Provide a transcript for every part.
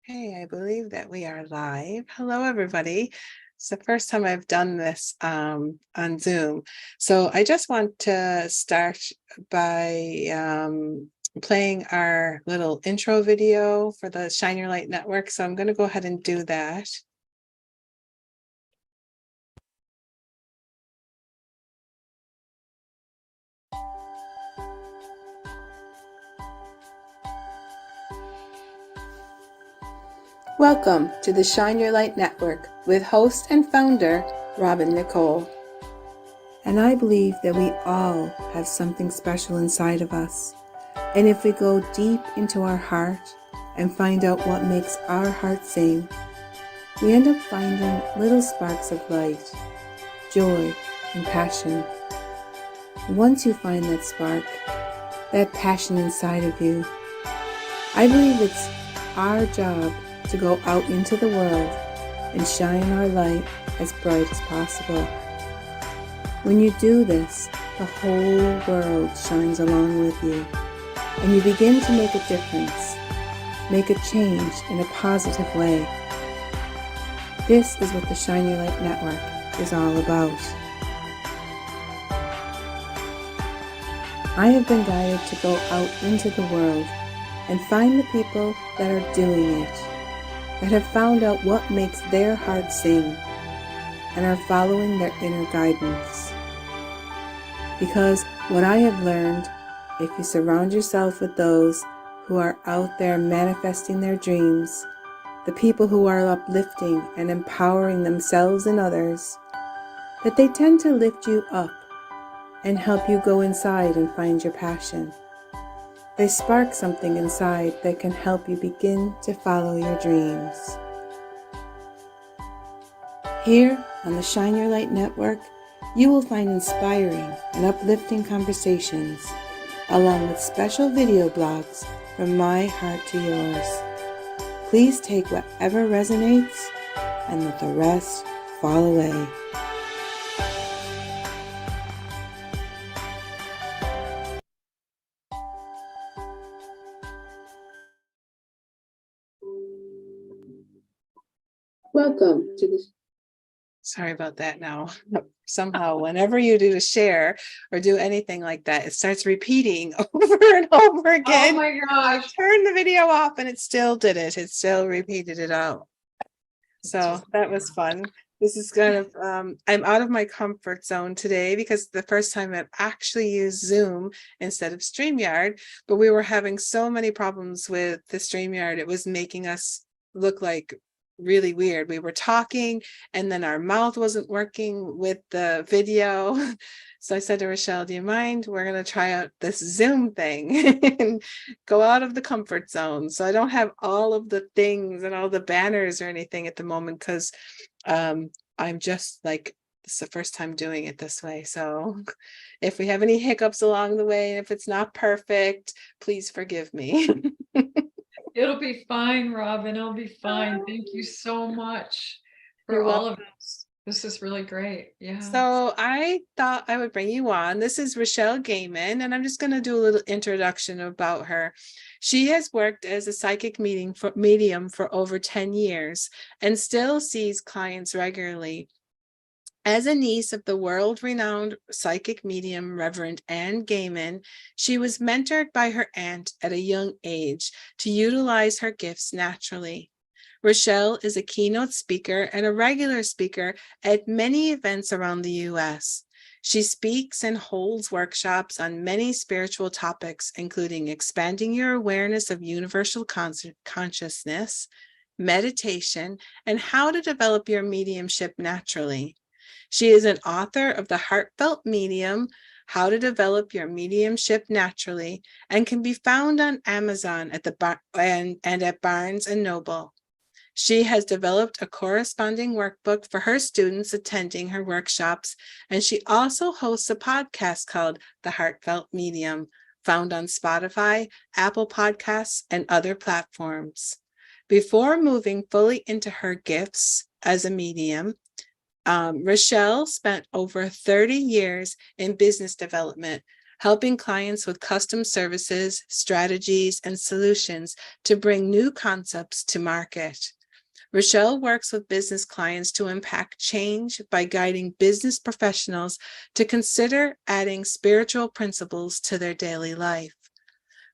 Hey, I believe that we are live. Hello, everybody. It's the first time I've done this on Zoom. So I just want to start by playing our little intro video for the Shine Your Light Network. So I'm going to go ahead and do that. Welcome to the Shine Your Light Network with host and founder, Robin Nicole. And I believe that we all have something special inside of us. And if we go deep into our heart and find out what makes our heart sing, we end up finding little sparks of light, joy, and passion. Once you find that spark, that passion inside of you, I believe it's our job to go out into the world and shine our light as bright as possible. When you do this, the whole world shines along with you, and you begin to make a difference, make a change in a positive way. This is what the Shine Your Light Network is all about. I have been guided to go out into the world and find the people that are doing it, that have found out what makes their heart sing and are following their inner guidance. Because what I have learned, if you surround yourself with those who are out there manifesting their dreams, the people who are uplifting and empowering themselves and others, that they tend to lift you up and help you go inside and find your passion. They spark something inside that can help you begin to follow your dreams. Here on the Shine Your Light Network, you will find inspiring and uplifting conversations, along with special video blogs from my heart to yours. Please take whatever resonates and let the rest fall away. Welcome to the... Sorry about that now. Somehow, whenever you do a share or do anything like that, it starts repeating over and over again. Oh my gosh. I turned the video off and it still did it. It still repeated it out. So that was fun. This is kind of, I'm out of my comfort zone today because the first time I've actually used Zoom instead of StreamYard, but we were having so many problems with the StreamYard. It was making us look like really weird. We were talking and then our mouth wasn't working with the video. So I said to Rachelle, do you mind? We're going to try out this Zoom thing and go out of the comfort zone. So I don't have all of the things and all the banners or anything at the moment because I'm just like, this is the first time doing it this way. So if we have any hiccups along the way, and if it's not perfect, please forgive me. It'll be fine, Robin. It'll be fine. Thank you so much for all of this. This is really great. Yeah. So I thought I would bring you on. This is Rachelle Gehman, and I'm just going to do a little introduction about her. She has worked as a psychic medium for over 10 years and still sees clients regularly. As a niece of the world-renowned psychic medium Reverend Anne Gehman, she was mentored by her aunt at a young age to utilize her gifts naturally. Rachelle is a keynote speaker and a regular speaker at many events around the U.S. She speaks and holds workshops on many spiritual topics, including expanding your awareness of universal consciousness, meditation, and how to develop your mediumship naturally. She is an author of The Heartfelt Medium, How to Develop Your Mediumship Naturally, and can be found on Amazon at and at Barnes & Noble. She has developed a corresponding workbook for her students attending her workshops, and she also hosts a podcast called The Heartfelt Medium, found on Spotify, Apple Podcasts, and other platforms. Before moving fully into her gifts as a medium, Rachelle spent over 30 years in business development, helping clients with custom services, strategies, and solutions to bring new concepts to market. Rachelle works with business clients to impact change by guiding business professionals to consider adding spiritual principles to their daily life.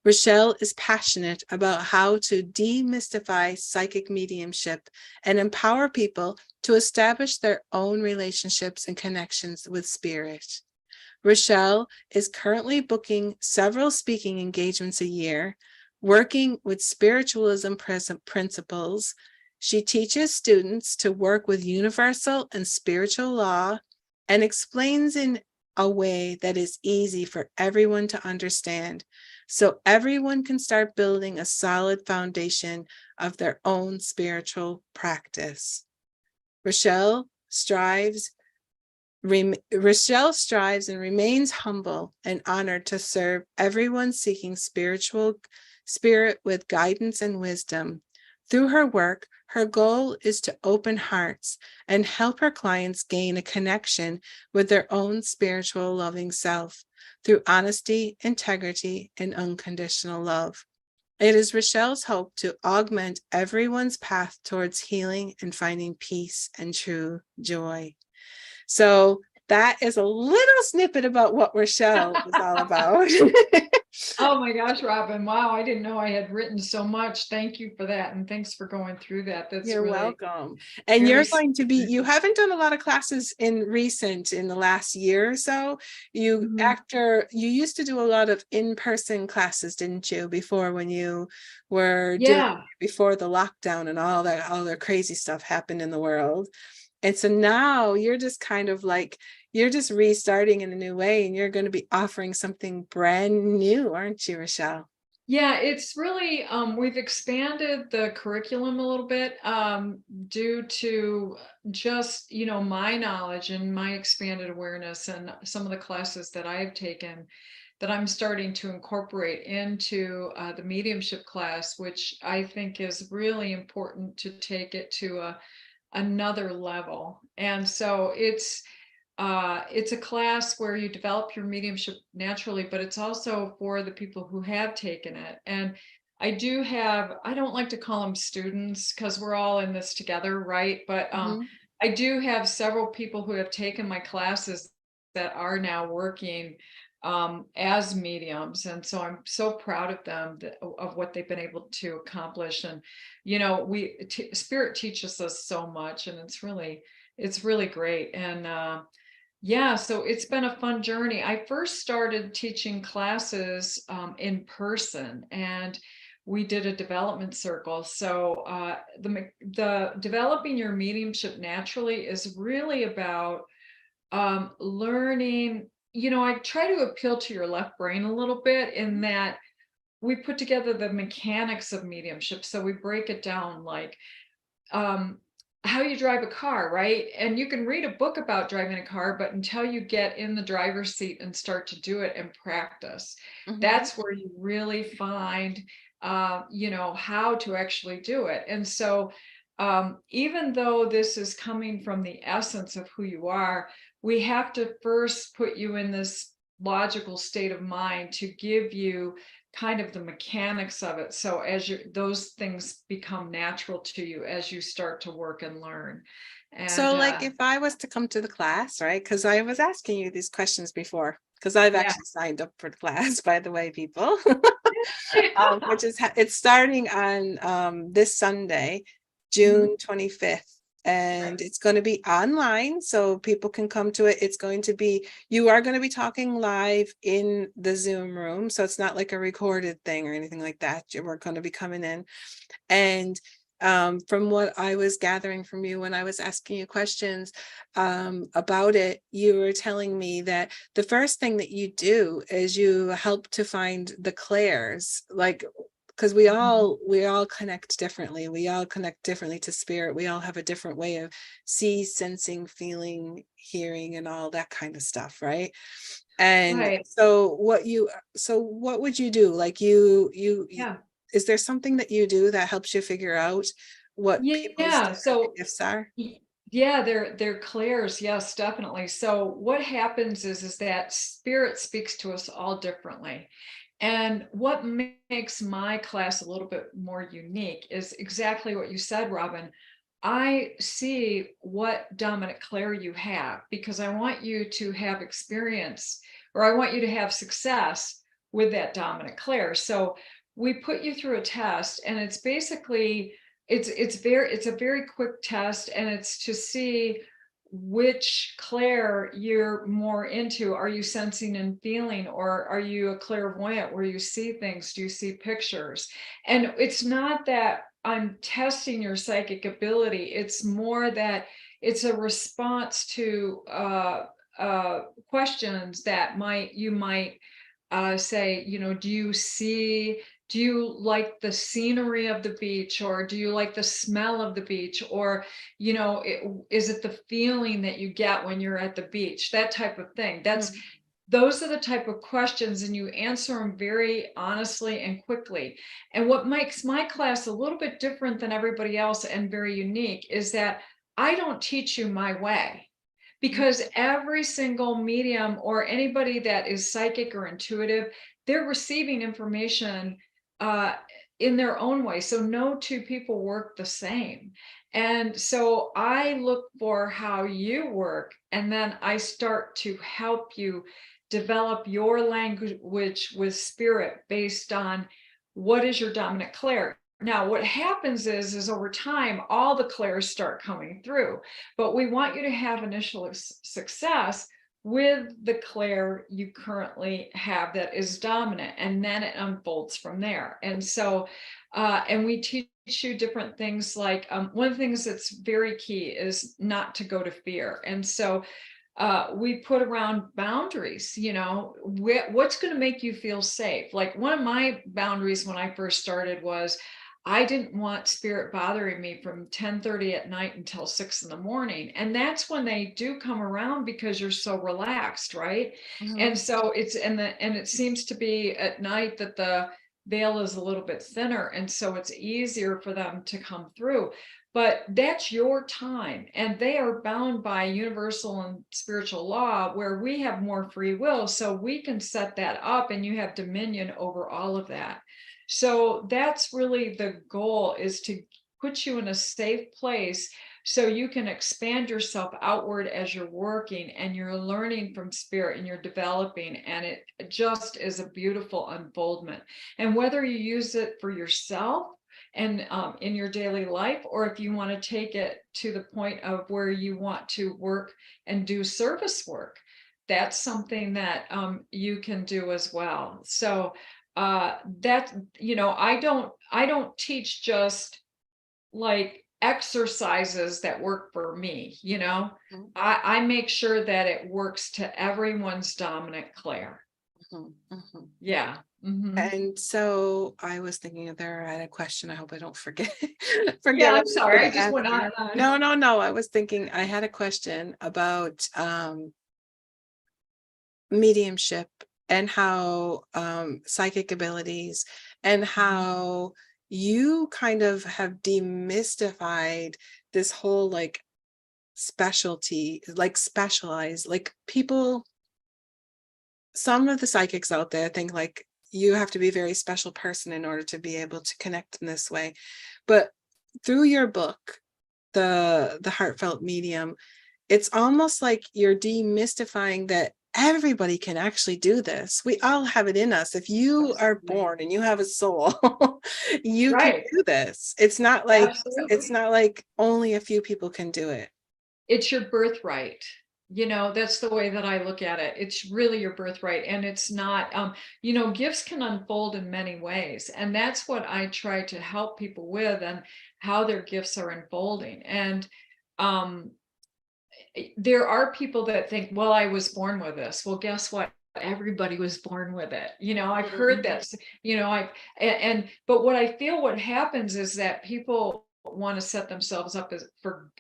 Rachelle is passionate about how to demystify psychic mediumship and empower people to establish their own relationships and connections with spirit. Rachelle is currently booking several speaking engagements a year, working with spiritualism principles. She teaches students to work with universal and spiritual law and explains in a way that is easy for everyone to understand, so everyone can start building a solid foundation of their own spiritual practice. Rachelle strives and remains humble and honored to serve everyone seeking spirit with guidance and wisdom. Through her work, her goal is to open hearts and help her clients gain a connection with their own spiritual loving self through honesty, integrity, and unconditional love. It is Rachelle's hope to augment everyone's path towards healing and finding peace and true joy. So that is a little snippet about what Rachelle is all about. Oh my gosh, Robin. Wow. I didn't know I had written so much. Thank you for that. And thanks for going through that. That's You're really welcome. And very you're going to be, you haven't done a lot of classes in the last year or so. You used to do a lot of in-person classes, didn't you, before, when you were doing, yeah. before the lockdown and all the crazy stuff happened in the world. And so now you're just kind of like, you're just restarting in a new way, and you're going to be offering something brand new, aren't you, Rachelle? Yeah, it's really, we've expanded the curriculum a little bit due to just, my knowledge and my expanded awareness and some of the classes that I've taken that I'm starting to incorporate into the mediumship class, which I think is really important to take it to another level. And so it's a class where you develop your mediumship naturally, but it's also for the people who have taken it. And I don't like to call them students because we're all in this together, right? But Mm-hmm. I do have several people who have taken my classes that are now working as mediums. And so I'm so proud of them, of what they've been able to accomplish. And, Spirit teaches us so much, and it's really great. And, yeah, so it's been a fun journey. I first started teaching classes in person, and we did a development circle. So the developing your mediumship naturally is really about learning. I try to appeal to your left brain a little bit in that we put together the mechanics of mediumship. So we break it down like um, how you drive a car, right? And you can read a book about driving a car, but until you get in the driver's seat and start to do it and practice, Mm-hmm. that's where you really find, how to actually do it. And so, even though this is coming from the essence of who you are, we have to first put you in this logical state of mind to give you kind of the mechanics of it. So those things become natural to you as you start to work and learn. And So, like, if I was to come to the class, right? Because I was asking you these questions before, because I've yeah. actually signed up for the class, by the way, people. Which is it's starting on this Sunday, Mhm. June 25th. And it's going to be online, so people can come to it. You are going to be talking live in the Zoom room. So it's not like a recorded thing or anything like that. We're going to be coming in. And from what I was gathering from you when I was asking you questions about it, you were telling me that the first thing that you do is you help to find the clairs, like, because we all connect differently. We all connect differently to spirit. We all have a different way of sensing, feeling, hearing, and all that kind of stuff, right? And Right. so what would you do? Like, you Yeah. is there something that you do that helps you figure out what people's Yeah. different So gifts are? Yeah, they're clairs. Yes, definitely. So what happens is that spirit speaks to us all differently. And what makes my class a little bit more unique is exactly what you said, Robin. I see what dominant clair you have because I want you to have experience, or I want you to have success with that dominant clair. So we put you through a test, and it's basically it's a very quick test, and it's to see which clair you're more into. Are you sensing and feeling, or are you a clairvoyant where you see things? Do you see pictures? And it's not that I'm testing your psychic ability. It's more that it's a response to questions that you might say, do you like the scenery of the beach, or do you like the smell of the beach, or is it the feeling that you get when you're at the beach, that type of thing. Mhm. Those are the type of questions, and you answer them very honestly and quickly. And what makes my class a little bit different than everybody else and very unique is that I don't teach you my way, because every single medium or anybody that is psychic or intuitive, they're receiving information uh, in their own way. So no two people work the same. And so I look for how you work, and then I start to help you develop your language with spirit based on what is your dominant clair. Now, what happens is over time, all the clairs start coming through, but we want you to have initial success with the clair you currently have that is dominant, and then it unfolds from there. And so, and we teach you different things, like one of the things that's very key is not to go to fear. And so we put around boundaries, what's going to make you feel safe. Like one of my boundaries when I first started was I didn't want spirit bothering me from 10:30 at night until 6 in the morning. And that's when they do come around because you're so relaxed, right? And Mhm. so and it seems to be at night that the veil is a little bit thinner, and so it's easier for them to come through. But that's your time, and they are bound by universal and spiritual law, where we have more free will, so we can set that up, and you have dominion over all of that. So that's really the goal, is to put you in a safe place so you can expand yourself outward as you're working and you're learning from spirit and you're developing, and it just is a beautiful unfoldment. And whether you use it for yourself and in your daily life, or if you want to take it to the point of where you want to work and do service work, that's something that you can do as well. So that, I don't teach just like exercises that work for me. Mhm. I make sure that it works to everyone's dominant clair. Mhm. Mhm. Yeah. And so I was thinking there, I had a question. I hope I don't forget Yeah, forget what I'm I was sorry, going I to just ask went on you. and on. No, no, no. I was thinking I had a question about mediumship and how psychic abilities and how you kind of have demystified this whole like specialty, like specialized, like people, some of the psychics out there think like you have to be a very special person in order to be able to connect in this way. But through your book, the heartfelt medium, it's almost like you're demystifying that everybody can actually do this. We all have it in us. If you are Absolutely. born and you have a soul, you can Right. do this. It's Absolutely. not like only a few people can do it. It's your birthright. That's the way that I look at it. It's really your birthright. And it's not, gifts can unfold in many ways. And that's what I try to help people with, and how their gifts are unfolding. And um, there are people that think, well, I was born with this. Well, guess what? Everybody was born with it. I've heard Mhm. that, I've, but what I feel what happens is that people want to set themselves up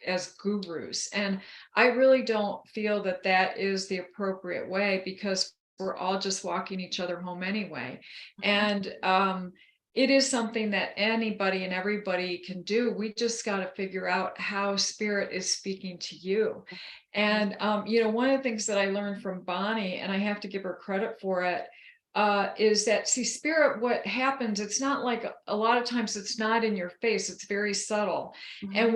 as gurus. And I really don't feel that that is the appropriate way, because we're all just walking each other home anyway. And it is something that anybody and everybody can do. We just got to figure out how spirit is speaking to you. And, one of the things that I learned from Bonnie, and I have to give her credit for it, is that, see, spirit, what happens, it's not like a lot of times it's not in your face, it's very subtle. And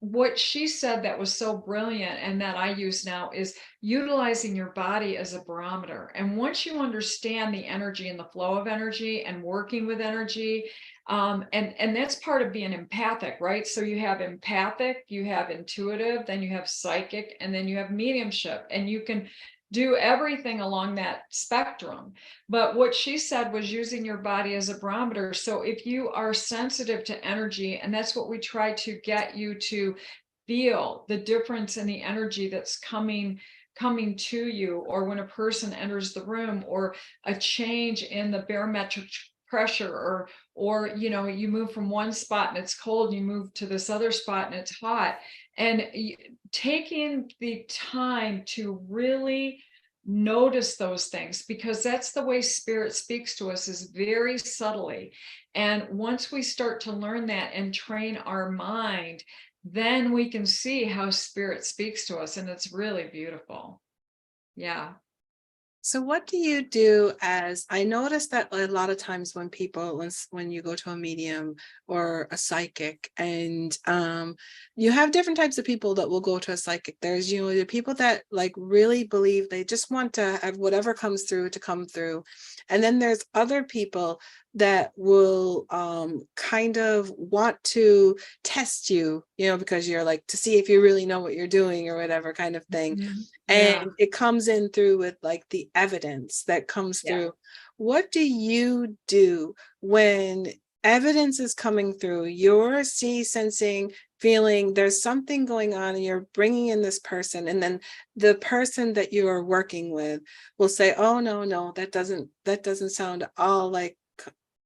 what she said that was so brilliant and that I use now is utilizing your body as a barometer. And once you understand the energy and the flow of energy and working with energy, and that's part of being empathic, right? So you have empathic, you have intuitive, then you have psychic, and then you have mediumship, and you can do everything along that spectrum. But what she said was using your body as a barometer. So if you are sensitive to energy, and that's what we try to get you to feel, the difference in the energy that's coming to you, or when a person enters the room, or a change in the barometric pressure, or you move from one spot and it's cold, you move to this other spot and it's hot, and taking the time to really notice those things, because that's the way spirit speaks to us, is very subtly. And once we start to learn that and train our mind, then we can see how spirit speaks to us, and it's really beautiful. Yeah. So what do you do? As I noticed that a lot of times when people, when you go to a medium or a psychic, and you have different types of people that will go to a psychic. There's, the people that like really believe, they just want to have whatever comes through to come through. And then there's other people that will kind of want to test you, because you're like, to see if you really know what you're doing or whatever kind of thing. Yeah. And it comes in through with like the evidence that comes Yeah. through. What do you do when evidence is coming through? You're sensing, feeling there's something going on, and you're bringing in this person, and then the person that you are working with will say, oh no, that doesn't sound at all like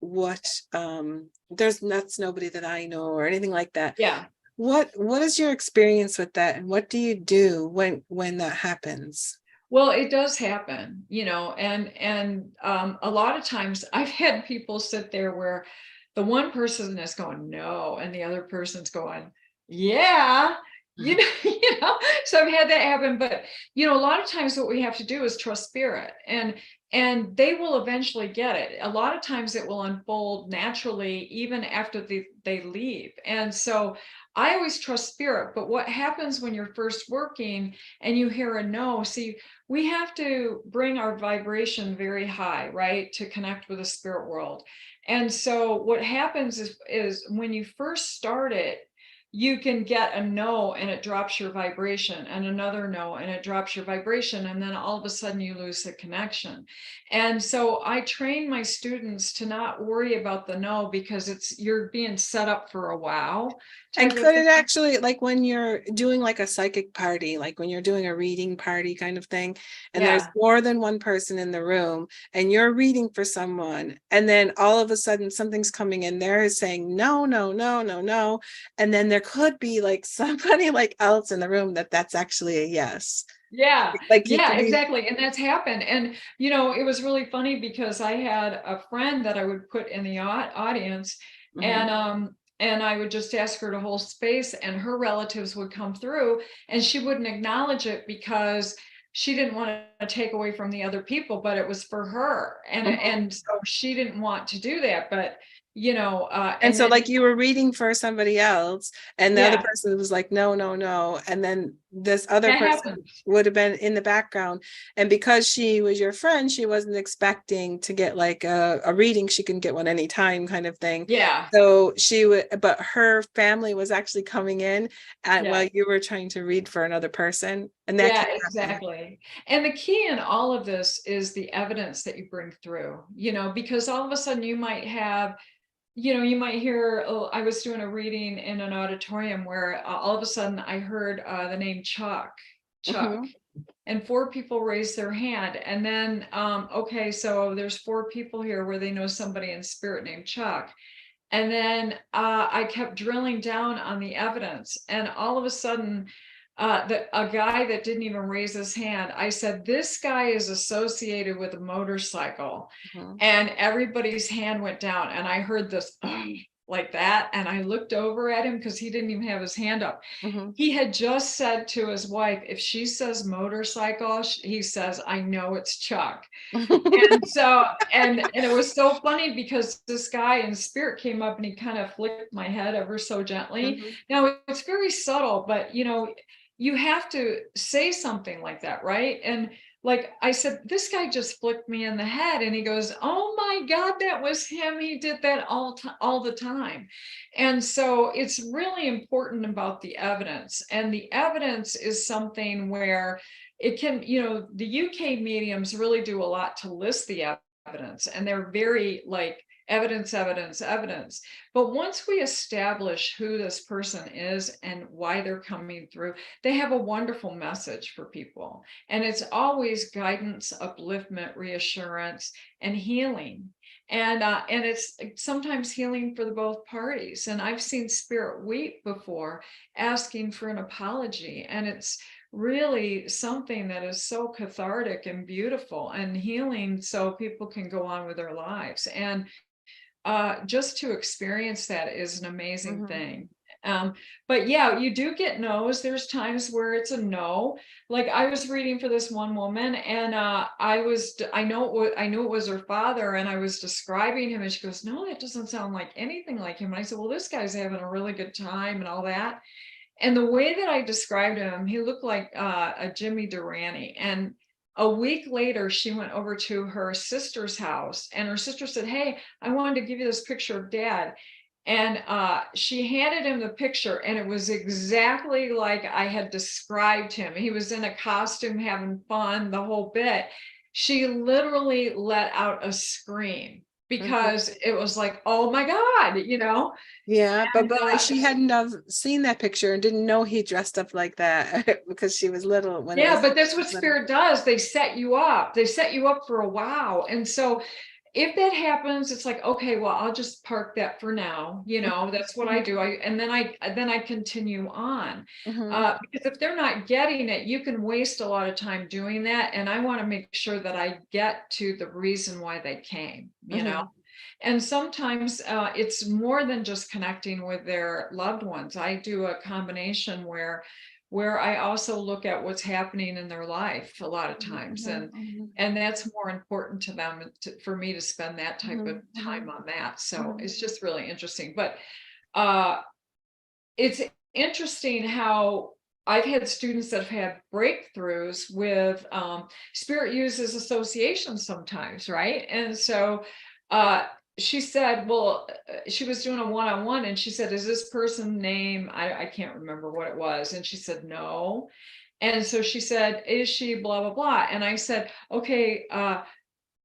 what that's nobody that I know, or anything like that. Yeah. What is your experience with that, and what do you do when that happens? Well, it does happen, and a lot of times I've had people sit there where the one person is going, no, and the other person's going, yeah, So I've had that happen. But a lot of times what we have to do is trust spirit, and they will eventually get it. A lot of times it will unfold naturally even after they leave. And so I always trust spirit. But what happens when you're first working and you hear a no? See, we have to bring our vibration very high, right, to connect with the spirit world. And so what happens is when you first start it, you can get a no and it drops your vibration, and another no and it drops your vibration, and then all of a sudden you lose the connection. And so I train my students to not worry about the no, because you're being set up for a wow And type of could thing. it actually, like when you're doing like a psychic party, like when you're doing a reading party kind of thing, and there's Yeah. more than one person in the room, and you're reading for someone, and then all of a sudden something's coming in there is saying no, no, no, no, no. And then there could be like somebody like else in the room that's actually a yes. Yeah, Like you yeah, could be. exactly. And that's happened. And, it was really funny because I had a friend that I would put in the audience, Mhm. and I would just ask her to hold space, and her relatives would come through, and she wouldn't acknowledge it because she didn't want to take away from the other people, but it was for her. And, Mhm. and so she didn't want to do that. But, And and so then, like you were reading for somebody else, and the other yeah, person was like, no, no, no. And then this other that person happens. would have been in the background. And because she was your friend, she wasn't expecting to get like a reading. She can get one anytime kind of thing. Yeah, So she would, but her family was actually coming in yeah. while you were trying to read for another person. And that Yeah, can happen. exactly. And the key in all of this is the evidence that you bring through, because all of a sudden you might have, you might hear, oh, I was doing a reading in an auditorium where all of a sudden I heard the name Chuck, Mhm. and four people raised their hand. And then, okay, so there's four people here where they know somebody in spirit named Chuck. And then I kept drilling down on the evidence, and all of a sudden, a guy that didn't even raise his hand. I said, this guy is associated with a motorcycle. Mhm. And everybody's hand went down. And I heard this like that. And I looked over at him because he didn't even have his hand up. Mhm. He had just said to his wife, if she says motorcycle, he says, I know it's Chuck. And so, and it was so funny because this guy in spirit came up and he kind of flicked my head ever so gently. Mhm. Now it's very subtle, but you have to say something like that, right? And like I said, this guy just flicked me in the head, and he goes, "Oh my God, that was him. He did that all the time." And so it's really important about the evidence, and the evidence is something where it can, the UK mediums really do a lot to list the evidence, and they're very like evidence, evidence, evidence. But once we establish who this person is and why they're coming through, they have a wonderful message for people. And it's always guidance, upliftment, reassurance, and healing. And it's sometimes healing for the both parties. And I've seen spirit weep before asking for an apology. And it's really something that is so cathartic and beautiful and healing, so people can go on with their lives. And just to experience that is an amazing Mhm. thing. But yeah, you do get no's. There's times where it's a no. Like I was reading for this one woman, and I knew it was her father, and I was describing him, and she goes, "No, that doesn't sound like anything like him." And I said, "Well, this guy's having a really good time and all that." And the way that I described him, he looked like a Jimmy Durante. And a week later, she went over to her sister's house, and her sister said, "Hey, I wanted to give you this picture of Dad." And she handed him the picture, and it was exactly like I had described him. He was in a costume, having fun, the whole bit. She literally let out a scream Mhm. because it was like, oh my God. Yeah, but And like she hadn't have seen that picture and didn't know he dressed up like that because she was little when it yeah, was but that's what little. spirit does. They set you up. They set you up for a wow. And so if that happens, it's like, okay, well, I'll just park that for now. That's what I Mhm. do. And then I continue on. Mhm. Because if they're not getting it, you can waste a lot of time doing that. And I want to make sure that I get to the reason why they came. Mhm. And sometimes it's more than just connecting with their loved ones. I do a combination where I also look at what's happening in their life a lot of times. Mhm. And that's more important to them for me to spend that type of Mhm. time Mhm. on that. So Mhm. it's just really interesting. But uh, it's interesting how I've had students that have had breakthroughs with spirit uses associations sometimes, right? And so uh, she said, well, she was doing a one-on-one, and she said, is this person name? I can't remember what it was. And she said, no. And so she said, is she blah, blah, blah? And I said, okay,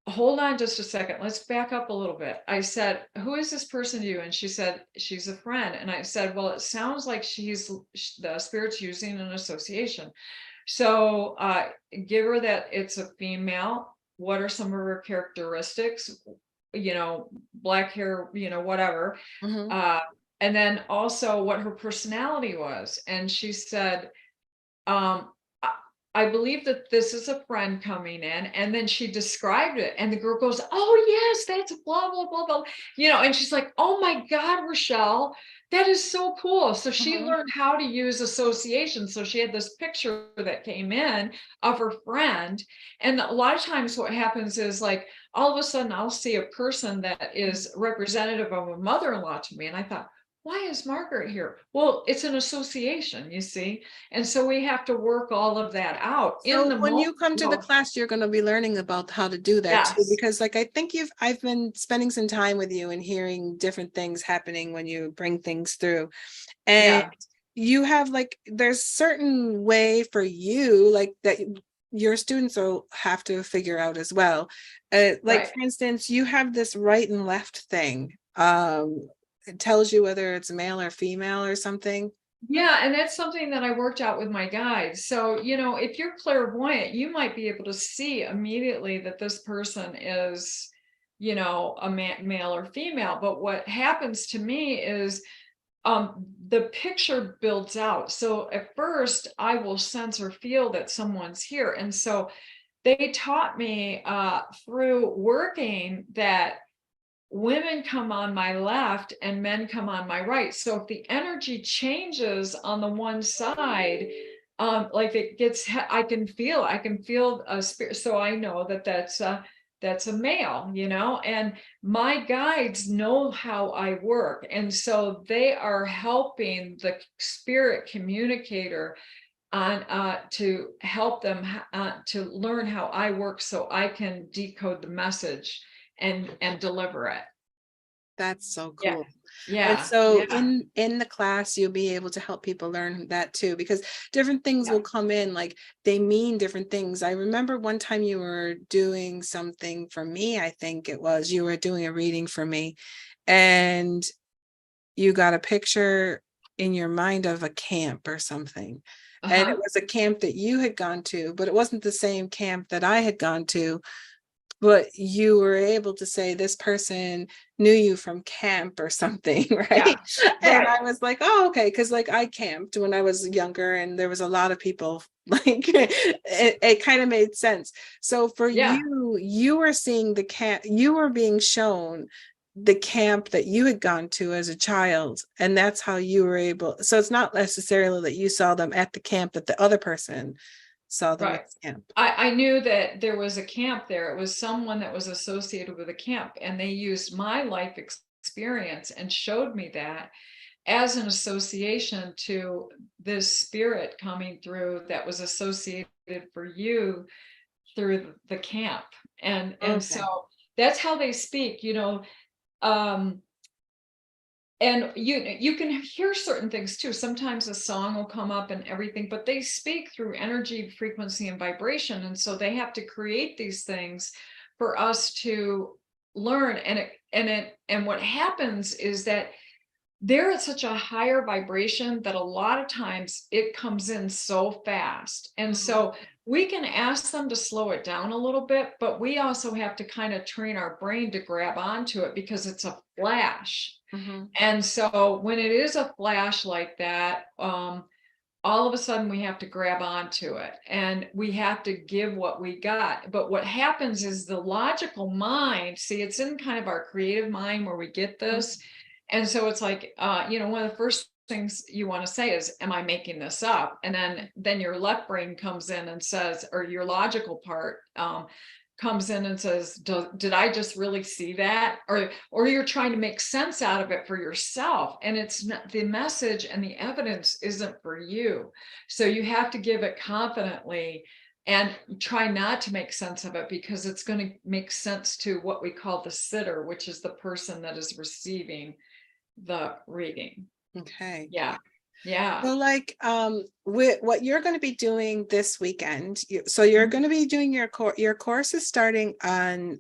hold on just a second. Let's back up a little bit. I said, who is this person to you? And she said, she's a friend. And I said, well, it sounds like the spirit's using an association. So give her that it's a female. What are some of her characteristics? Black hair, whatever. Mhm. Uh, and then also what her personality was. And she said, um, I I believe that this is a friend coming in. And then she described it, and the girl goes, oh yes, that's blah, blah, blah, blah. And she's like, oh my God, Rachelle, that is so cool. So she Mhm. learned how to use association. So she had this picture that came in of her friend. And a lot of times what happens is, like, all of a sudden I'll see a person that is representative of a mother-in-law to me. And I thought, why is Margaret here? Well, it's an association, you see. And so we have to work all of that out in So the when moment. you come to the class, you're going to be learning about how to do that too, Yes. because like I think I've been spending some time with you and hearing different things happening when you bring things through. And Yeah. you have like there's certain way for you like that your students will have to figure out as well. Like Right. for instance, you have this right and left thing. It tells you whether it's male or female or something. Yeah. And that's something that I worked out with my guides. So, if you're clairvoyant, you might be able to see immediately that this person is, a male or female. But what happens to me is the picture builds out. So at first I will sense or feel that someone's here. And so they taught me through working that women come on my left and men come on my right. So if the energy changes on the one side, like it gets, I can feel a spirit. So I know that that's a male, you know, and my guides know how I work. And so they are helping the spirit communicator on to help them to learn how I work so I can decode the message and deliver it. That's so Yeah. cool. And Yeah. so Yeah. in the class, you'll be able to help people learn that too, because different things Yeah. will come in, like they mean different things. I remember one time you were doing something for me, I think it was, you were doing a reading for me, and you got a picture in your mind of a camp or something. And it Uh-huh. was a camp that you had gone to, but it wasn't the same camp that I had gone to. But you were able to say this person knew you from camp or something, Yeah. right? And Right. I was like, oh, okay, because like I camped when I was younger, and there was a lot of people like it kind of made sense. So for Yeah. you, you were seeing the camp, you were being shown the camp that you had gone to as a child, and that's how you were able. So it's not necessarily that you saw them at the camp that the other person saw them at Right. the camp. I knew that there was a camp there. It was someone that was associated with a camp, and they used my life experience and showed me that as an association to this spirit coming through that was associated for you through the camp. And so Okay. that's how they speak, you know. Um, and you can hear certain things too. Sometimes a song will come up and everything, but they speak through energy, frequency, and vibration, and so they have to create these things for us to learn. And what happens is that they're at such a higher vibration that a lot of times it comes in so fast. And Mhm. so we can ask them to slow it down a little bit, but we also have to kind of train our brain to grab onto it because it's a flash. Mhm. And so when it is a flash like that, all of a sudden we have to grab onto it and we have to give what we got. But what happens is the logical mind, see, it's in kind of our creative mind where we get this. And so it's like, you know, one of the first things you want to say is, am I making this up? And then your left brain comes in and says, or your logical part comes in and says, did I just really see that? Or you're trying to make sense out of it for yourself. And it's not, the message and the evidence isn't for you. So you have to give it confidently and try not to make sense of it, because it's going to make sense to what we call the sitter, which is the person that is receiving the reading. Okay. Yeah. Yeah. So like with what you're going to be doing this weekend, so you're going to be doing your course is starting on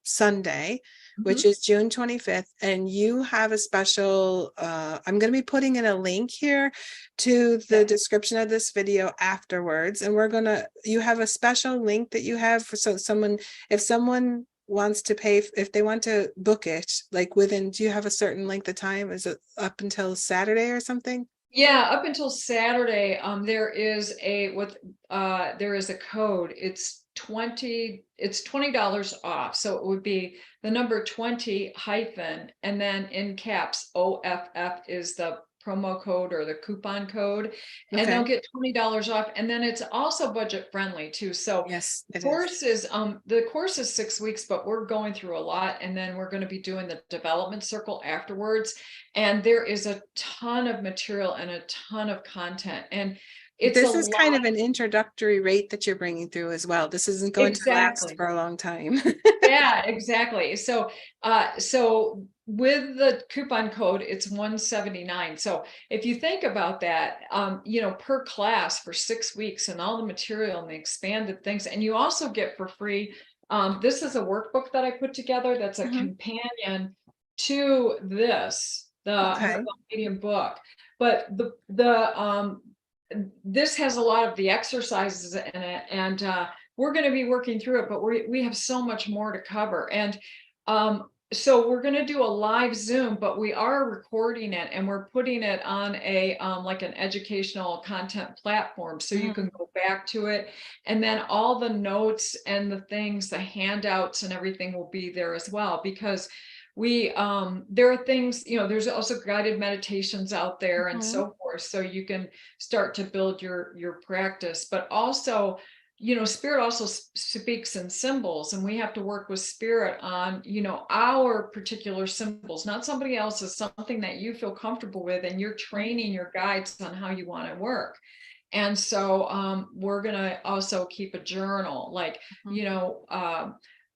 Sunday, which Mhm. is June 25th, and you have a special I'm going to be putting in a link here to the Yeah. description of this video afterwards, and we're going to, you have a special link that you have for, so someone, if someone wants to pay, if they want to book it like within, do you have a certain length of time, is it up until Saturday or something? Yeah, up until Saturday, there is a code. It's $20 off. So it would be the number 20 hyphen and then in caps OFF is the promo code or the coupon code, and they'll Okay. get $20 off. And then it's also budget friendly too. So Yes, it is. the course is 6 weeks, but we're going through a lot, and then we're going to be doing the development circle afterwards. And there is a ton of material and a ton of content, and it's a This is kind lot. of an introductory rate that you're bringing through as well. This isn't going to last Exactly. for a long time. Yeah, exactly. So with the coupon code, it's 179. So if you think about that, you know, per class for 6 weeks and all the material and the expanded things, and you also get for free. This is a workbook that I put together that's a Mhm. companion to this, the Okay. Miracle Medium book. But this has a lot of the exercises in it, and we're going to be working through it, but we have so much more to cover. And So we're going to do a live Zoom, but we are recording it and we're putting it on a like an educational content platform, so you can go back to it, and then all the notes and the things, the handouts and everything will be there as well, because we there are things, you know, there's also guided meditations out there and Mhm. so forth, so you can start to build your practice. But also, you know, spirit also speaks in symbols, and we have to work with spirit on, you know, our particular symbols, not somebody else's, something that you feel comfortable with, and you're training your guides on how you want to work. And so we're going to also keep a journal, like, Mhm. you know,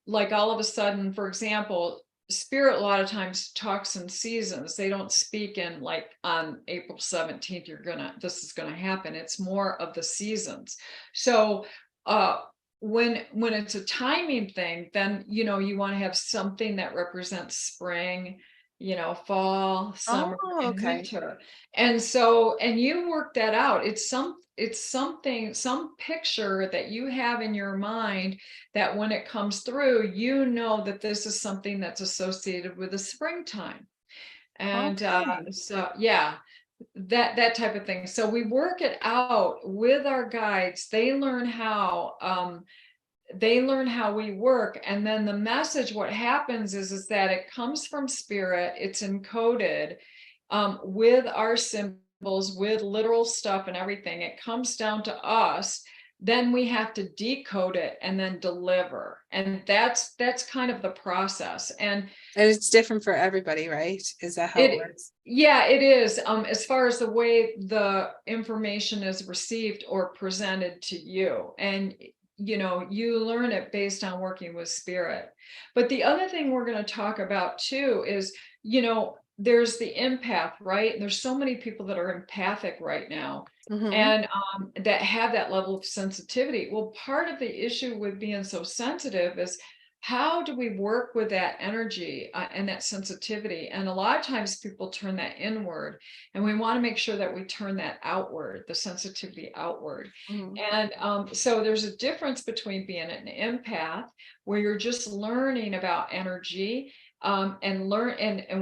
like all of a sudden, for example, spirit a lot of times talks in seasons. They don't speak in like on April 17th, this is gonna happen. It's more of the seasons. So uh when it's a timing thing, then you know you want to have something that represents spring, you know, fall, Oh, summer, and okay. winter. And so, and you work that out. It's something, some picture that you have in your mind, that when it comes through, you know that this is something that's associated with the springtime. And Okay. so, yeah, that type of thing. So we work it out with our guides. They learn how we work, and then the message, what happens is that it comes from spirit, it's encoded with our symbols, with literal stuff and everything. It comes down to us, then we have to decode it and then deliver, and that's kind of the process. And And it's different for everybody, right? Is that how it it, works? yeah, it is. As far as the way the information is received or presented to you, and you know, you learn it based on working with spirit. But the other thing we're going to talk about too is, you know, there's the empath, right? And there's so many people that are empathic right now, Hmm. and that have that level of sensitivity. Well, part of the issue with being so sensitive is, how do we work with that energy and that sensitivity? And a lot of times people turn that inward, and we want to make sure that we turn that outward, the sensitivity outward. Hmm. And so there's a difference between being an empath, where you're just learning about energy, and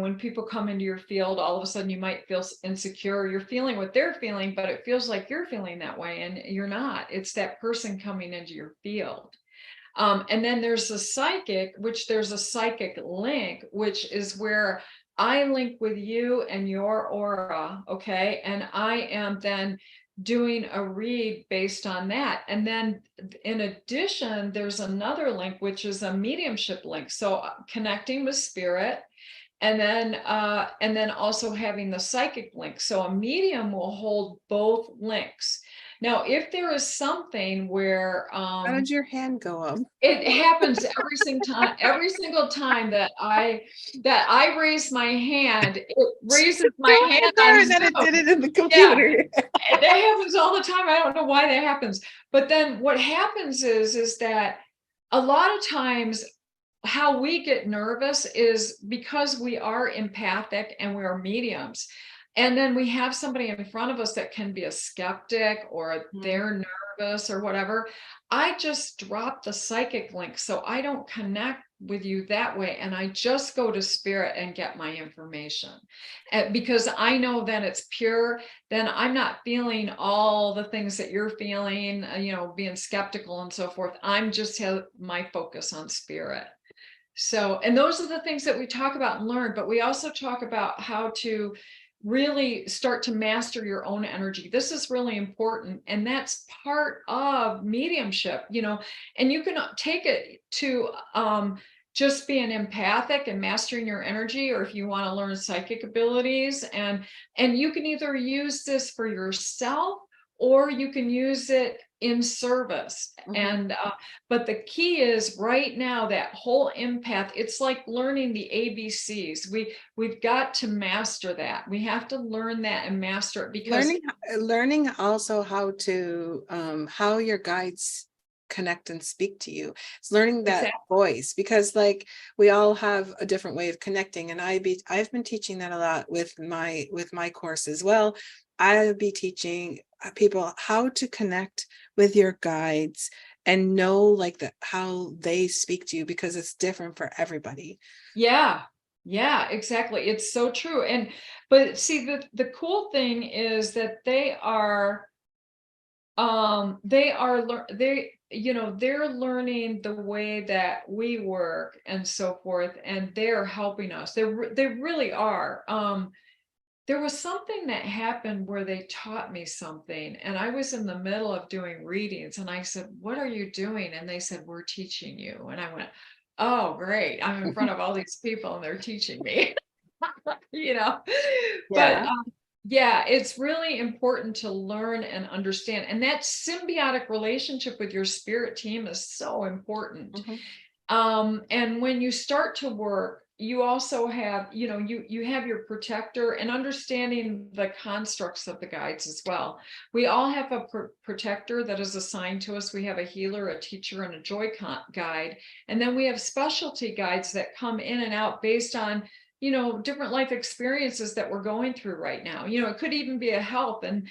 when people come into your field, all of a sudden you might feel insecure. You're feeling what they're feeling, but it feels like you're feeling that way, and you're not. It's that person coming into your field. And then there's the psychic, which there's a psychic link, which is where I link with you and your aura. Okay. And I am then doing a read based on that. And then in addition, there's another link, which is a mediumship link. So connecting with spirit, and then also having the psychic link. So a medium will hold both links. Now, if there is something where How did your hand go up? it happens every single time that I raise my hand, it raises my So hand on hard that it Zoom. did it in the Yeah, computer. that happens all the time. I don't know why that happens. But then what happens is that a lot of times how we get nervous is because we are empathic and we are mediums. And then we have somebody in front of us that can be a skeptic, or Mhm. they're nervous or whatever. I just drop the psychic link, so I don't connect with you that way. And I just go to spirit and get my information. Because I know then it's pure, then I'm not feeling all the things that you're feeling, you know, being skeptical and so forth. I'm just have my focus on spirit. So, and those are the things that we talk about and learn, but we also talk about how to really start to master your own energy. This is really important. And that's part of mediumship, you know, and you can take it to just being empathic and mastering your energy, or if you want to learn psychic abilities, and you can either use this for yourself, or you can use it in service. Mhm. And but the key is right now, that whole empath, it's like learning the ABCs. We've got to master that. We have to learn that and master it, because Learning also how your guides connect and speak to you. It's learning that exactly. voice, because like we all have a different way of connecting, and I've been teaching that a lot with my course as well. I'll be teaching people how to connect with your guides and know like how they speak to you, because it's different for everybody. Yeah. Yeah, exactly. It's so true. But see, the cool thing is that they're learning the way that we work and so forth, and they're helping us. They really are. There was something that happened where they taught me something, and I was in the middle of doing readings, and I said, "What are you doing?" And they said, "We're teaching you." And I went, "Oh, great. I'm in front of all these people and they're teaching me." you know. But Yeah. yeah, it's really important to learn and understand. And that symbiotic relationship with your spirit team is so important. Mhm. And when you start to work, you also have, you have your protector, and understanding the constructs of the guides as well. We all have a protector that is assigned to us. We have a healer, a teacher, and a joy guide. And then we have specialty guides that come in and out based on, different life experiences that we're going through right now. It could even be a health and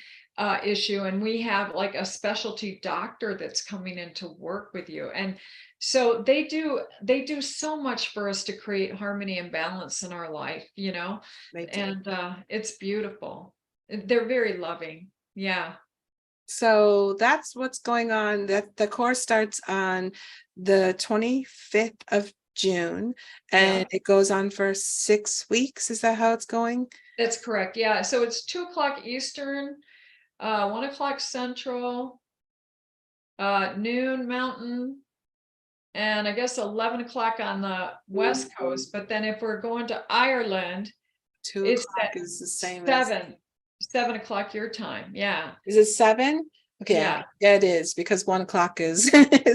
issue, and we have like a specialty doctor that's coming in to work with you. And so they do so much for us to create harmony and balance in our life, They do. and it's beautiful. They're very loving. Yeah. So that's what's going on. That the course starts on the 25th of June, and Yeah, it goes on for 6 weeks. Is that how it's going? that's correct. Yeah. So it's 2 o'clock Eastern, 1 o'clock Central, noon Mountain, and I guess 11 o'clock on the West Coast. But then if we're going to Ireland, Two it's o'clock at is the same as, 7 o'clock your time. Yeah. is it 7? Okay, Yeah. yeah, it is, because 1 o'clock is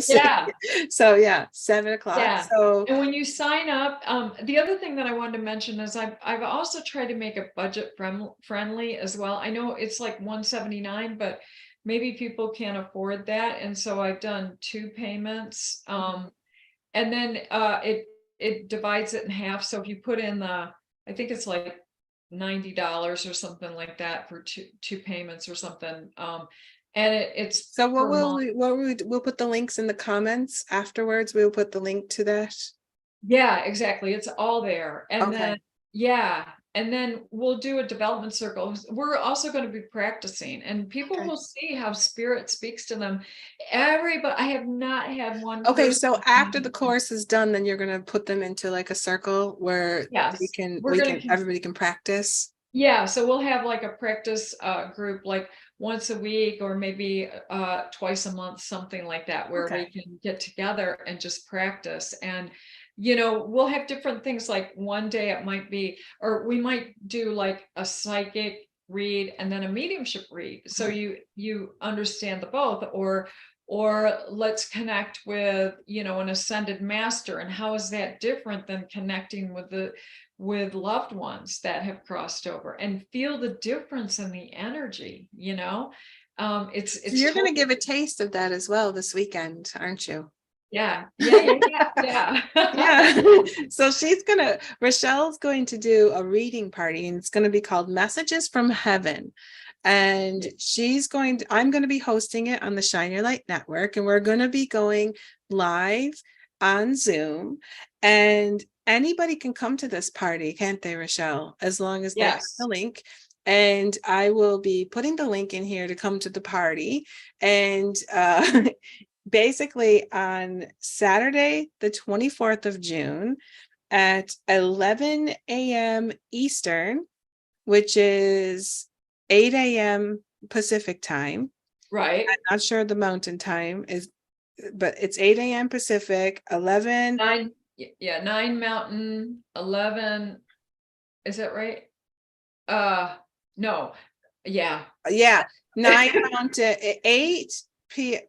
Yeah. so yeah, 7 o'clock. Yeah. So And when you sign up, the other thing that I wanted to mention is I've also tried to make it budget friendly as well. I know it's like 179, but maybe people can't afford that. And so I've done 2 payments. And then it divides it in half. So if you put in I think it's like $90 or something like that for two payments or something. And it's so what per will month. we we'll put the links in the comments afterwards. We'll put the link to that. Yeah, exactly. It's all there. And Okay. then, yeah. And then we'll do a development circle. We're also going to be practicing, and people Okay. will see how spirit speaks to them. Everybody, I have not had one Okay, person. so after the course is done, then you're gonna put them into like a circle where Yes, we can everybody can practice. yeah. So we'll have like a practice group, like once a week or maybe twice a month, something like that, where we Okay. can get together and just practice. And we'll have different things. Like one day it might be, or we might do like a psychic read and then a mediumship read, so Mhm. you understand the both. Or let's connect with an ascended master, and how is that different than connecting with loved ones that have crossed over, and feel the difference in the energy. It's So it's you're gonna totally. give a taste of that as well this weekend, aren't you? Yeah, yeah, yeah, yeah, yeah. Yeah. So Rachelle's going to do a reading party, and it's going to be called Messages from Heaven. And I'm going to be hosting it on the Shine Your Light Network, and we're going to be going live on Zoom. And anybody can come to this party, can't they, Rachelle? As long as they have the Yes. link. And I will be putting the link in here to come to the party. And basically on Saturday, the 24th of June at 11 a.m. Eastern, which is 8 a.m. Pacific time. Right. I'm not sure the mountain time is, but it's 8 a.m. Pacific, 11. 9, yeah, 9 Mountain, 11. Is that right? No. Yeah. Yeah, 9 mountain, 8 p.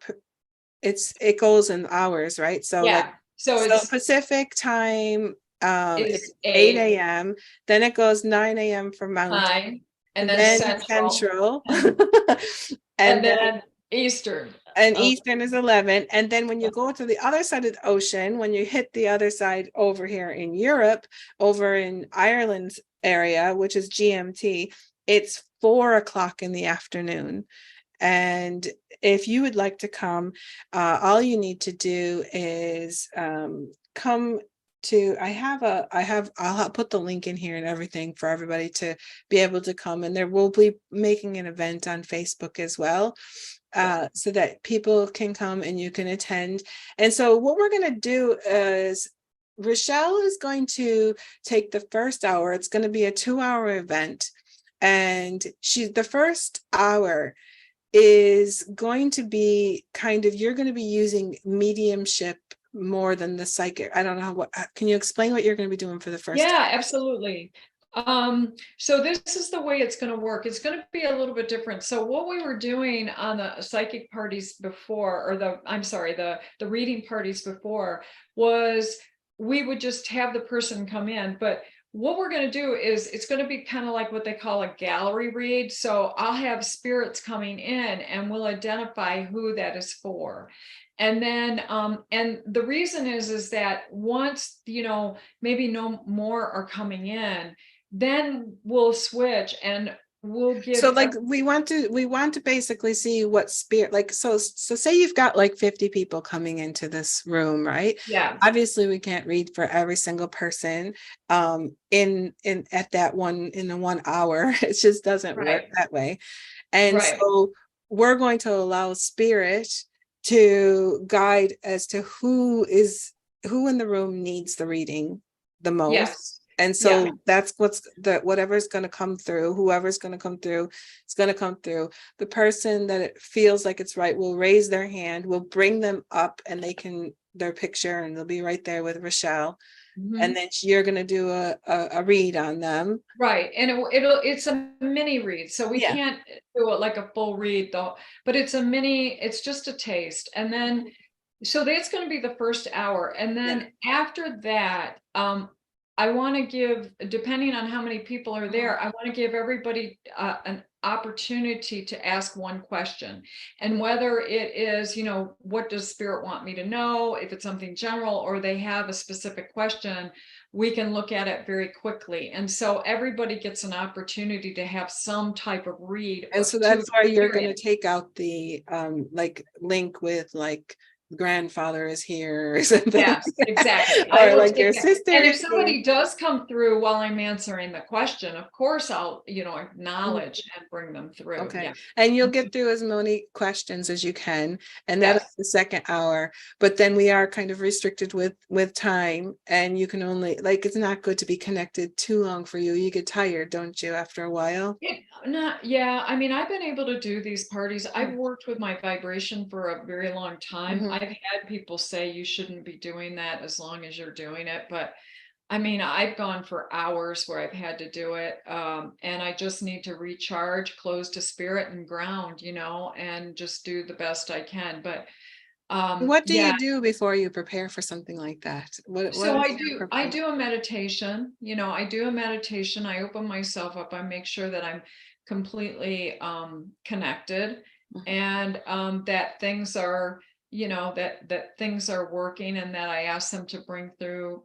It goes in hours, right? So like, Yeah. So so it's Pacific time, is it's 8 8, a.m. Then it goes 9 a.m. for mountain, 9, and then then Central, central, and and then then Eastern. Oh, Eastern is 11. And then when you go to the other side of the ocean, when you hit the other side over here in Europe, over in Ireland's area, which is GMT, it's 4 o'clock in the afternoon. And if you would like to come, all you need to do is come to, I'll put the link in here and everything for everybody to be able to come. And there will be making an event on Facebook as well, so that people can come and you can attend. And so what we're going to do is Rachelle is going to take the first hour. It's going to be a 2-hour event. And the first hour is going to be kind of, you're going to be using mediumship more than the psychic. I don't know can you explain what you're going to be doing for the first? Yeah, absolutely. So this is the way it's going to work. It's going to be a little bit different. So what we were doing on the psychic parties before, or the reading parties before, was we would just have the person come in. But what we're going to do is it's going to be kind of like what they call a gallery read. So I'll have spirits coming in and we'll identify who that is for. And then, and the reason is that once, maybe no more are coming in, then we'll switch and we'll give. So like we want to basically see what spirit, like, so say you've got like 50 people coming into this room, right? Yeah. Obviously we can't read for every single person in the 1 hour. It just doesn't work that way. And so we're going to allow spirit to guide as to who in the room needs the reading the most. Yes. And so that's whatever's going to come through, whoever's going to come through, it's going to come through. The person that it feels like it's right will raise their hand, we'll bring them up and their picture, and they'll be right there with Rachelle. Mm-hmm. And then you're going to do a read on them. Right. And it's a mini read. So we can't do it like a full read though, but it's just a taste. And then, so that's going to be the first hour. And then after that, I want to give, depending on how many people are there, I want to give everybody an opportunity to ask one question. And whether it is, what does spirit want me to know? If it's something general or they have a specific question, we can look at it very quickly. And so everybody gets an opportunity to have some type of read. And so that's why you're going to take out the like link with like grandfather is here or something. Yes, exactly. Or like your sister. And if somebody does come through while I'm answering the question, of course I'll, acknowledge and bring them through. Okay. Yeah. And you'll get through as many questions as you can. And that's the second hour. But then we are kind of restricted with time, and you can only, like, it's not good to be connected too long for you. You get tired, don't you, after a while? I mean, I've been able to do these parties. I've worked with my vibration for a very long time. I've had people say you shouldn't be doing that as long as you're doing it. But I mean, I've gone for hours where I've had to do it. And I just need to recharge, close to spirit and ground, and just do the best I can. But what do you do before you prepare for something like that? I do a meditation. I do a meditation. I open myself up. I make sure that I'm completely connected, and that things are, that things are working, and that I ask them to bring through,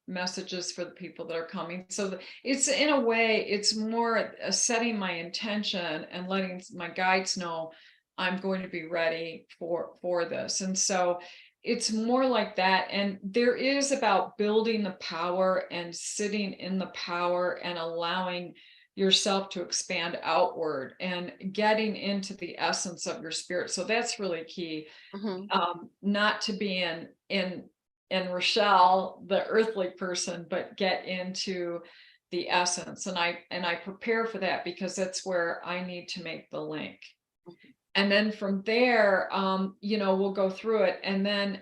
messages for the people that are coming. So it's, in a way, it's more setting my intention and letting my guides know I'm going to be ready for this. And so it's more like that. And there is about building the power and sitting in the power and allowing yourself to expand outward and getting into the essence of your spirit. So that's really key. Not to be in Rachelle, the earthly person, but get into the essence. And I prepare for that because that's where I need to make the link. And then from there, we'll go through it. And then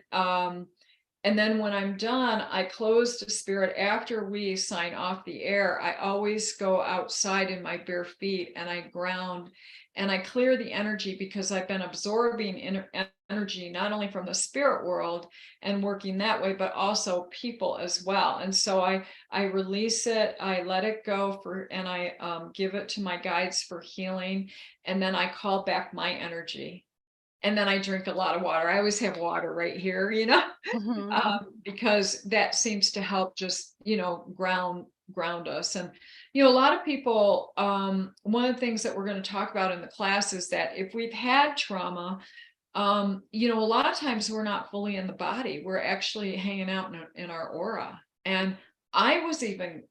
when I'm done, I close to spirit. After we sign off the air, I always go outside in my bare feet and I ground and I clear the energy, because I've been absorbing energy, not only from the spirit world and working that way, but also people as well. And so I release it, I let it go and I give it to my guides for healing. And then I call back my energy. And then I drink a lot of water. I always have water right here, because that seems to help just, ground ground us. And, you know, a lot of people, one of the things that we're going to talk about in the class is that if we've had trauma, you know, a lot of times we're not fully in the body. We're actually hanging out in our aura. And I was even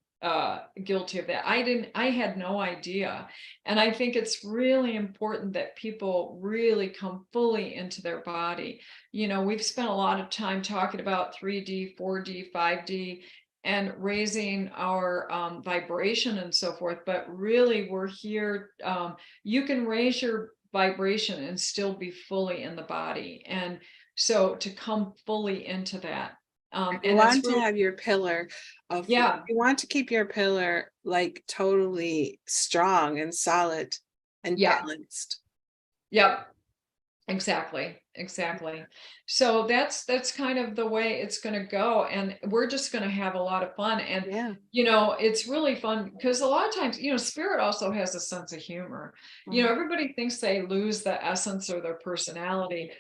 guilty of that. I had no idea. And I think it's really important that people really come fully into their body. You know, we've spent a lot of time talking about 3D, 4D, 5D, and raising our vibration and so forth. But really, we're here. You can raise your vibration and still be fully in the body. And so to come fully into that. You And it's want to really, have your pillar of, yeah, you want to keep your pillar like totally strong and solid and yeah, balanced. yep, exactly. So that's kind of the way it's going to go. And we're just going to have a lot of fun. And, Yeah. you know, it's really fun because a lot of times, you know, spirit also has a sense of humor. You know, Mhm. everybody thinks they lose the essence or their personality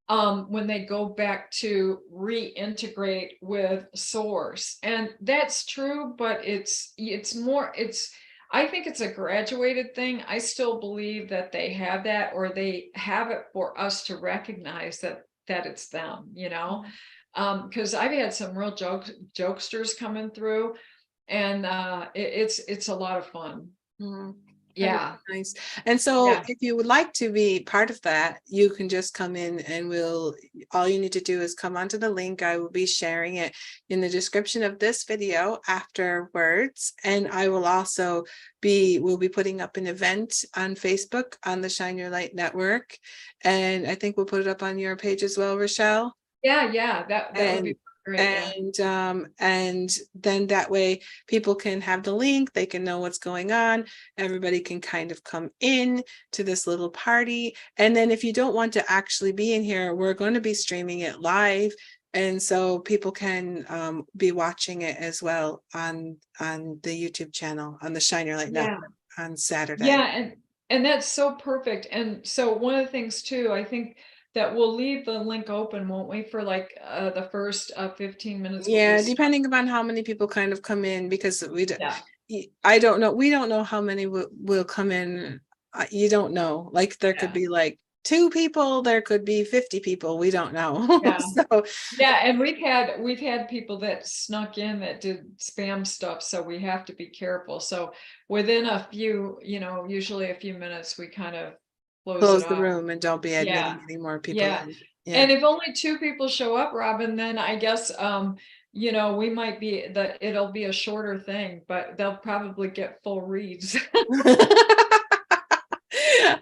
when they go back to reintegrate with source. And that's true, but it's more, I think it's a graduated thing. I still believe that they have that, or they have it for us to recognize that it's them, you know. Because I've had some real jokesters coming through, and it's a lot of fun. Mhm. That is Yeah, nice. And so yeah, if you would like to be part of that, you can just come in and all you need to do is come onto the link. I will be sharing it in the description of this video afterwards. And I will also we'll be putting up an event on Facebook on the Shine Your Light Network. And I think we'll put it up on your page as well, Rochelle. yeah. That would And be great. Yeah. and then that way people can have the link, they can know what's going on, everybody can kind of come in to this little party. And then if you don't want to actually be in here, we're going to be streaming it live, and so people can be watching it as well on the YouTube channel on the Shine Your Light Yeah. Network on Saturday. Yeah, and that's so perfect. And so one of the things too, I think that we'll leave the link open, won't we, for like the first 15 minutes when we Yeah, start. depending upon how many people kind of come in, because Yeah, I don't know. We don't know how many will come in. You don't know. Like there could yeah, be like 2 people, there could be 50 people. We don't know. yeah. So Yeah, and we've had people that snuck in that did spam stuff, so we have to be careful. So within a few, you know, usually a few minutes, we kind of close it close the off. room and don't be Yeah, admitting any more people yeah. in. Yeah. And if only 2 people show up, Robin, then I guess you know, we might be that it'll be a shorter thing, but they'll probably get full reads.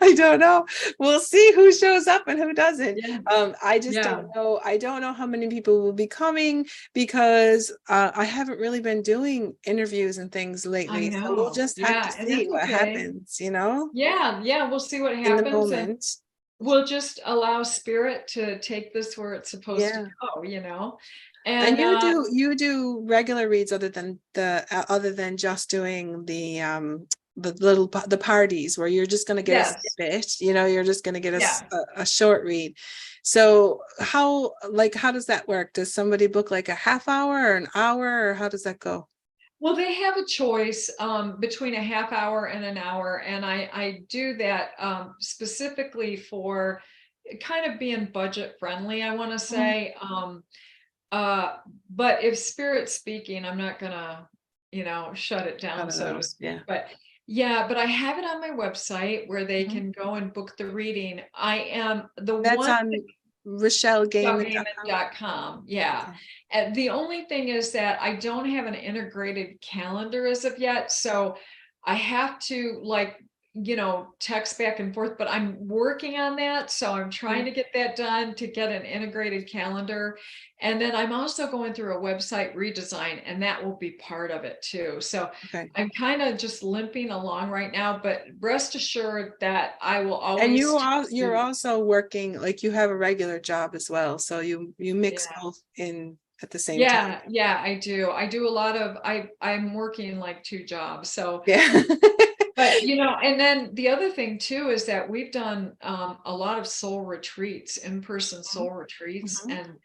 I don't know. We'll see who shows up and who doesn't. Yeah, I just yeah, don't know. I don't know how many people will be coming because I haven't really been doing interviews and things I lately. So we'll know. just have to Yeah, and see that's what okay. happens, Yeah, we'll see what in the happens, and moment. we'll just allow spirit to take this where it's supposed to Yeah. go, you know. And And you do regular reads other than just doing the parties where you're just going to get a yes, snippet, you're just going to get yeah. a short read. So how does that work? Does somebody book like a half hour or an hour, or how does that go? Well, they have a choice between a half hour and an hour, and I do that specifically for kind of being budget friendly, I want to Mhm. say. Uh, but if spirit's speaking, I'm not gonna, you know, shut it I down, don't so to know. speak. Yeah. But yeah, but I have it on my website where they Mhm. can go and book the reading. I am the That's one on RochelleGehman.com. com. Yeah. Okay. And the only thing is that I don't have an integrated calendar as of yet. So I have to like, you know, text back and forth, but I'm working on that. So I'm trying Okay. to get that done to get an integrated calendar. And then I'm also going through a website redesign, and that will be part of it too. So Okay. I'm kind of just limping along right now, but rest assured that I will And always text you're you. also working, like you have a regular job as well. So you mix Yeah. both in at the same time. Yeah, I do. I do a lot of I'm working like 2 jobs. So, Yeah. but you know, and then the other thing too is that we've done a lot of soul retreats, in-person soul retreats, Mhm. and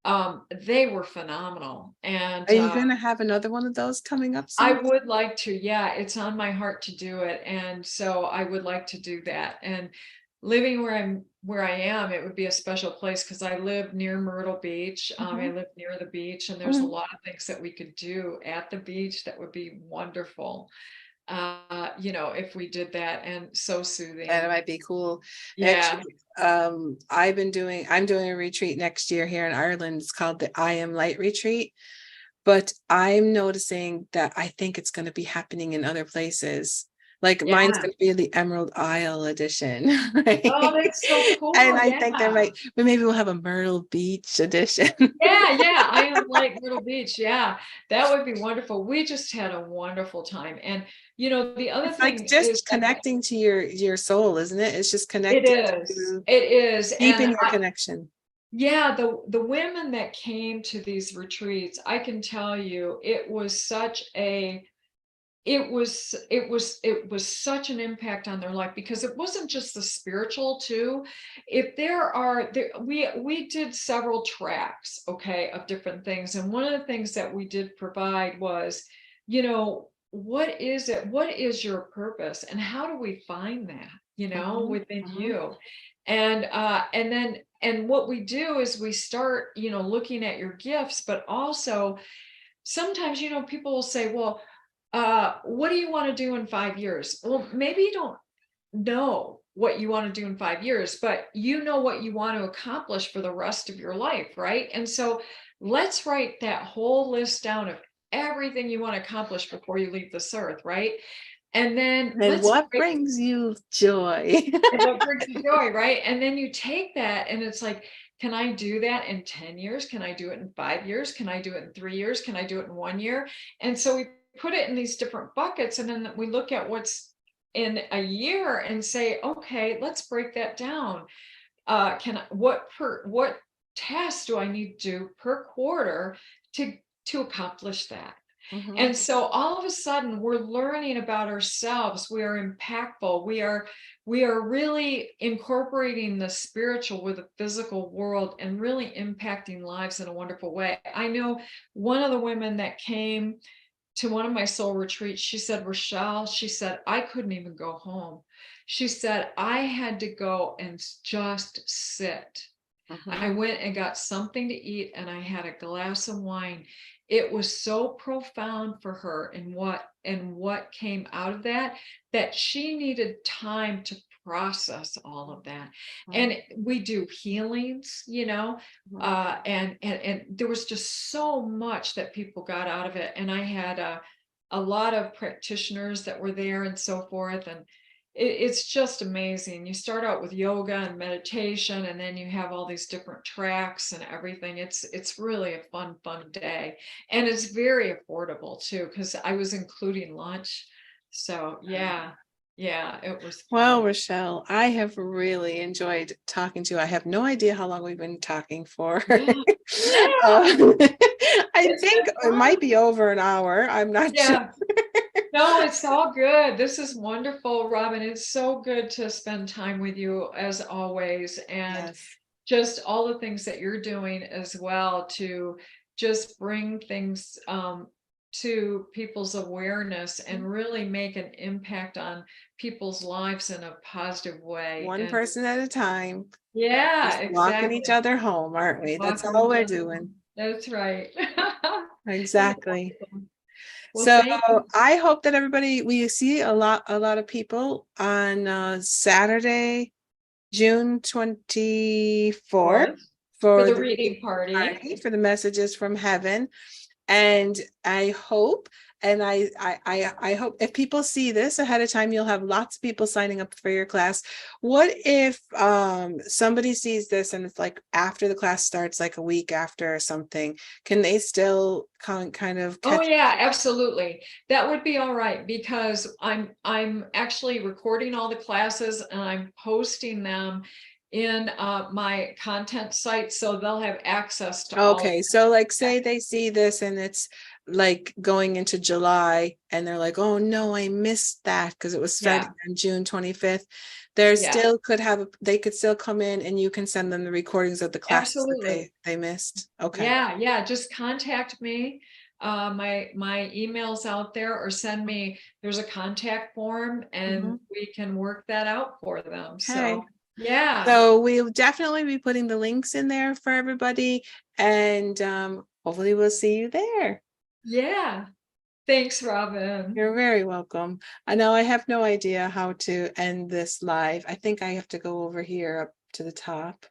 They were phenomenal. And Are you going to have another one of those coming up I soon? would like to, yeah, it's on my heart to do it. And so I would like to do that. And living where I am, it would be a special place because I live near Myrtle Beach. I Mhm, live near the beach, and there's a mhm. lot of things that we could do at the beach that would be wonderful. If we did that, and so That soothing. might be cool. Yeah, Actually, I'm doing a retreat next year here in Ireland. It's called the I Am Light Retreat. But I'm noticing that I think it's going to be happening in other places. Like mine's yeah. going to be the Emerald Isle edition, right? Oh, that's so And cool. I think there Yeah. might, but maybe we'll have a Myrtle Beach edition. Yeah, yeah, I am like Myrtle Beach. Yeah, that would be wonderful. We just had a wonderful time. And the other It's like thing is just that connecting to your soul, isn't it? It's just it connecting is. to It is. deepen And your connection. yeah, the women that came to these retreats, I can tell you, it was such an impact on their life, because it wasn't just the spiritual too. If we did several tracks, okay, of different things, and one of the things that we did provide was, what is it, what is your purpose, and how do we find that, Mhm, within mhm, you. And what we do is we start, looking at your gifts, but also sometimes, people will say, well, what do you want to do in 5 years? Well, maybe you don't know what you want to do in 5 years, but you know what you want to accomplish for the rest of your life, right? And so let's write that whole list down of everything you want to accomplish before you leave this earth, right? And then and let's what break brings you joy? and what brings you joy, right? And then you take that and it's like, can I do that in 10 years? Can I do it in 5 years? Can I do it in 3 years? Can I do it in 1 year? And so we put it in these different buckets, and then we look at what's in a year and say, okay, let's break that down. What tasks do I need to do per quarter to accomplish that? Mhm. And so all of a sudden we're learning about ourselves. We are impactful. We are really incorporating the spiritual with the physical world and really impacting lives in a wonderful way. I know one of the women that came to one of my soul retreats, she said, Rachelle, she said, I couldn't even go home. She said, I had to go and just sit. I Mhm. went and got something to eat, and I had a glass of wine. It was so profound for her, and what came out of that, that she needed time to process all of that. Mhm. And we do healings, Mhm. and there was just so much that people got out of it. And I had a lot of practitioners that were there and so forth. And it's just amazing. You start out with yoga and meditation, and then you have all these different tracks and everything. It's really a fun day, and it's very affordable too, because I was including lunch. So yeah, yeah, it was Well, fun. Rochelle, I have really enjoyed talking to you. I have no idea how long we've been talking for. Yeah, yeah, Uh, I it's think been it might fun. be over an hour. I'm not sure. Yeah. No, it's all good. This is wonderful, Robin. It's so good to spend time with you as always. And Yes. just all the things that you're doing as well to just bring things to people's awareness and really make an impact on people's lives in a positive way. One And person at a time, yeah, just walking each exactly. other home, aren't we? That's Walking all each we're other doing. home. That's right. Well, Exactly. wonderful. Well, So thank you. I hope that everybody, we see a lot of people on Saturday, June 24th For for the the reading reading party. party for the messages from heaven. And I hope, and I hope if people see this ahead of time, you'll have lots of people signing up for your class. What if somebody sees this and it's like after the class starts, like a week after or something, can they still kind of Oh catch? yeah, absolutely. That would be all right, because I'm actually recording all the classes and I'm posting them in my content site, so they'll have access to all of Okay, so like that. say they see this and it's like going into July and they're like, oh no, I missed that because it was starting Yeah, on June 25th. There yeah, still could have, they could still come in and you can send them the recordings of the classes that absolutely. they missed. Okay. Yeah, yeah, just contact me. My email's out there, or send me, there's a contact form and Mhm. we can work that out for them. Okay. So, yeah, So we'll definitely be putting the links in there for everybody, and hopefully we'll see you there. yeah. Thanks, Robin. You're very welcome. I know I have no idea how to end this live. I think I have to go over here up to the top.